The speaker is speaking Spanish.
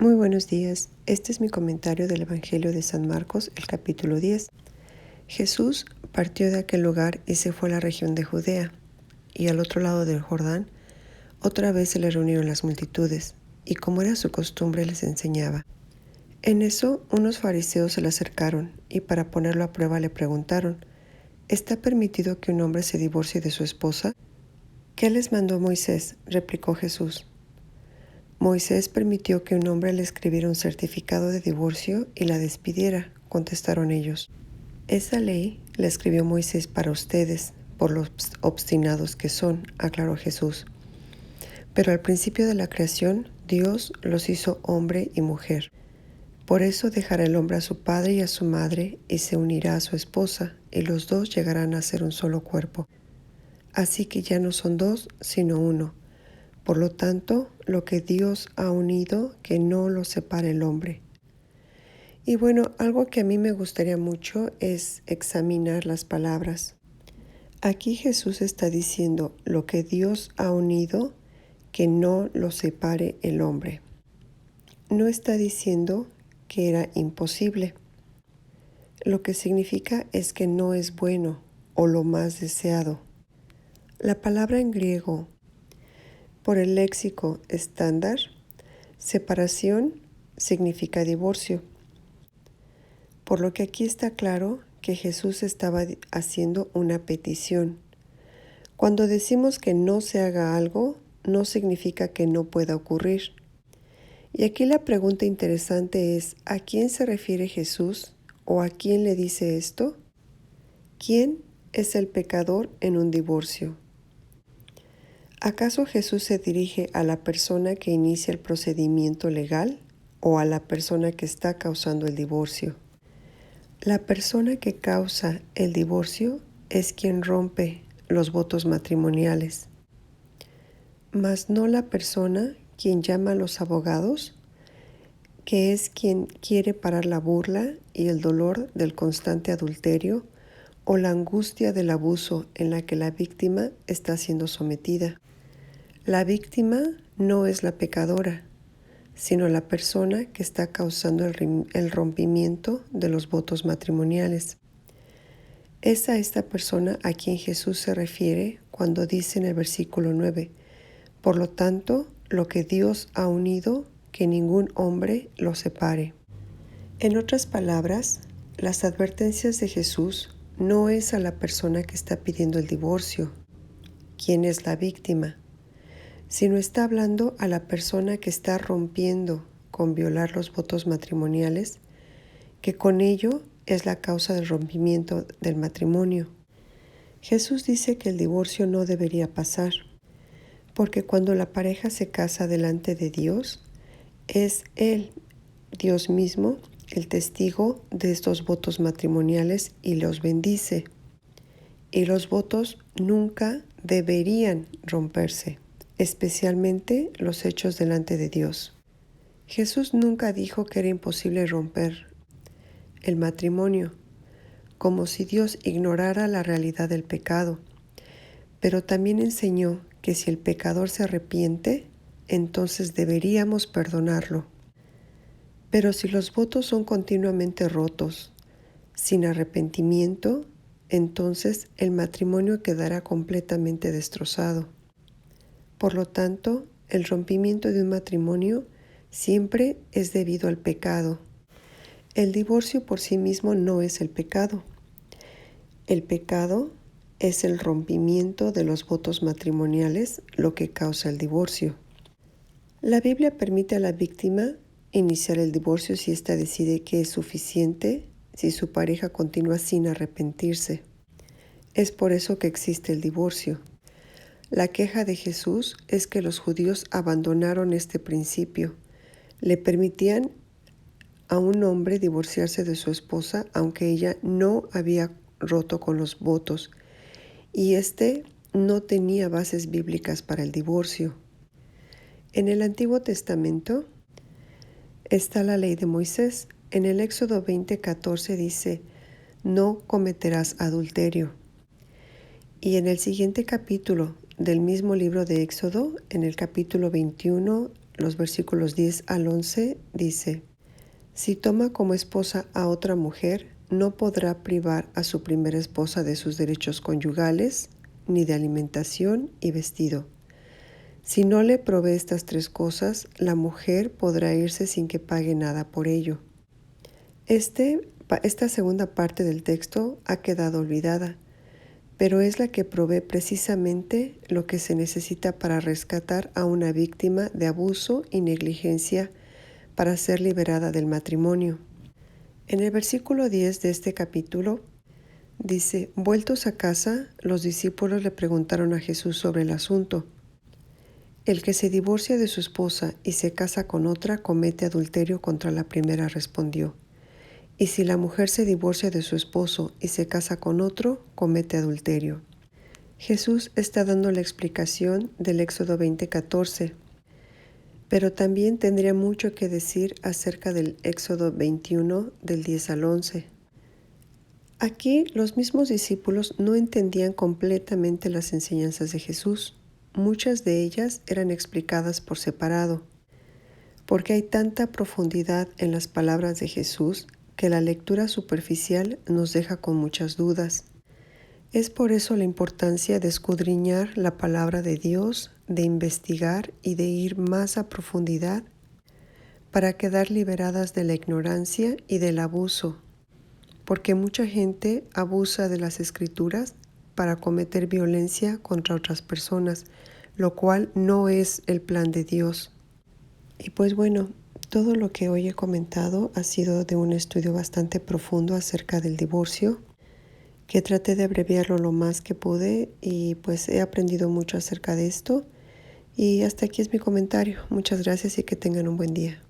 Muy buenos días. Este es mi comentario del Evangelio de San Marcos, el capítulo 10. Jesús partió de aquel lugar y se fue a la región de Judea, y al otro lado del Jordán, otra vez se le reunieron las multitudes, y como era su costumbre les enseñaba. En eso, unos fariseos se le acercaron, y para ponerlo a prueba le preguntaron, ¿está permitido que un hombre se divorcie de su esposa? ¿Qué les mandó Moisés?, replicó Jesús. Moisés permitió que un hombre le escribiera un certificado de divorcio y la despidiera, contestaron ellos. Esa ley la escribió Moisés para ustedes, por los obstinados que son, aclaró Jesús. Pero al principio de la creación, Dios los hizo hombre y mujer. Por eso dejará el hombre a su padre y a su madre y se unirá a su esposa, y los dos llegarán a ser un solo cuerpo. Así que ya no son dos, sino uno. Por lo tanto, lo que Dios ha unido, que no lo separe el hombre. Y bueno, algo que a mí me gustaría mucho es examinar las palabras. Aquí Jesús está diciendo lo que Dios ha unido, que no lo separe el hombre. No está diciendo que era imposible. Lo que significa es que no es bueno o lo más deseado. La palabra en griego, por el léxico estándar, separación significa divorcio. Por lo que aquí está claro que Jesús estaba haciendo una petición. Cuando decimos que no se haga algo, no significa que no pueda ocurrir. Y aquí la pregunta interesante es, ¿a quién se refiere Jesús o a quién le dice esto? ¿Quién es el pecador en un divorcio? ¿Acaso Jesús se dirige a la persona que inicia el procedimiento legal o a la persona que está causando el divorcio? La persona que causa el divorcio es quien rompe los votos matrimoniales, mas no la persona quien llama a los abogados, que es quien quiere parar la burla y el dolor del constante adulterio o la angustia del abuso en la que la víctima está siendo sometida. La víctima no es la pecadora, sino la persona que está causando el rompimiento de los votos matrimoniales. Es a esta persona a quien Jesús se refiere cuando dice en el versículo 9, por lo tanto, lo que Dios ha unido, que ningún hombre lo separe. En otras palabras, las advertencias de Jesús no es a la persona que está pidiendo el divorcio, quien es la víctima, sino está hablando a la persona que está rompiendo con violar los votos matrimoniales, que con ello es la causa del rompimiento del matrimonio. Jesús dice que el divorcio no debería pasar, porque cuando la pareja se casa delante de Dios, es Él, Dios mismo, el testigo de estos votos matrimoniales y los bendice. Y los votos nunca deberían romperse, especialmente los hechos delante de Dios. Jesús nunca dijo que era imposible romper el matrimonio, como si Dios ignorara la realidad del pecado, pero también enseñó que si el pecador se arrepiente, entonces deberíamos perdonarlo. Pero si los votos son continuamente rotos, sin arrepentimiento, entonces el matrimonio quedará completamente destrozado. Por lo tanto, el rompimiento de un matrimonio siempre es debido al pecado. El divorcio por sí mismo no es el pecado. El pecado es el rompimiento de los votos matrimoniales lo que causa el divorcio. La Biblia permite a la víctima iniciar el divorcio si ésta decide que es suficiente si su pareja continúa sin arrepentirse. Es por eso que existe el divorcio. La queja de Jesús es que los judíos abandonaron este principio. Le permitían a un hombre divorciarse de su esposa aunque ella no había roto con los votos y no tenía bases bíblicas para el divorcio. En el Antiguo Testamento está la ley de Moisés. En el Éxodo 20:14 dice, no cometerás adulterio. Y en el siguiente capítulo del mismo libro de Éxodo, en el capítulo 21, los versículos 10 al 11, dice: Si toma como esposa a otra mujer, no podrá privar a su primera esposa de sus derechos conyugales, ni de alimentación y vestido. Si no le provee estas tres cosas, la mujer podrá irse sin que pague nada por ello. Esta segunda parte del texto ha quedado olvidada, pero es la que provee precisamente lo que se necesita para rescatar a una víctima de abuso y negligencia para ser liberada del matrimonio. En el versículo 10 de este capítulo dice: Vueltos a casa, los discípulos le preguntaron a Jesús sobre el asunto. El que se divorcia de su esposa y se casa con otra comete adulterio contra la primera, respondió. Y si la mujer se divorcia de su esposo y se casa con otro, comete adulterio. Jesús está dando la explicación del Éxodo 20:14, pero también tendría mucho que decir acerca del Éxodo 21 del 10 al 11. Aquí los mismos discípulos no entendían completamente las enseñanzas de Jesús. Muchas de ellas eran explicadas por separado, porque hay tanta profundidad en las palabras de Jesús que la lectura superficial nos deja con muchas dudas. Es por eso la importancia de escudriñar la palabra de Dios, de investigar y de ir más a profundidad para quedar liberadas de la ignorancia y del abuso, porque mucha gente abusa de las Escrituras para cometer violencia contra otras personas, lo cual no es el plan de Dios. Y pues bueno, todo lo que hoy he comentado ha sido de un estudio bastante profundo acerca del divorcio, que traté de abreviarlo lo más que pude y pues he aprendido mucho acerca de esto. Y hasta aquí es mi comentario. Muchas gracias y que tengan un buen día.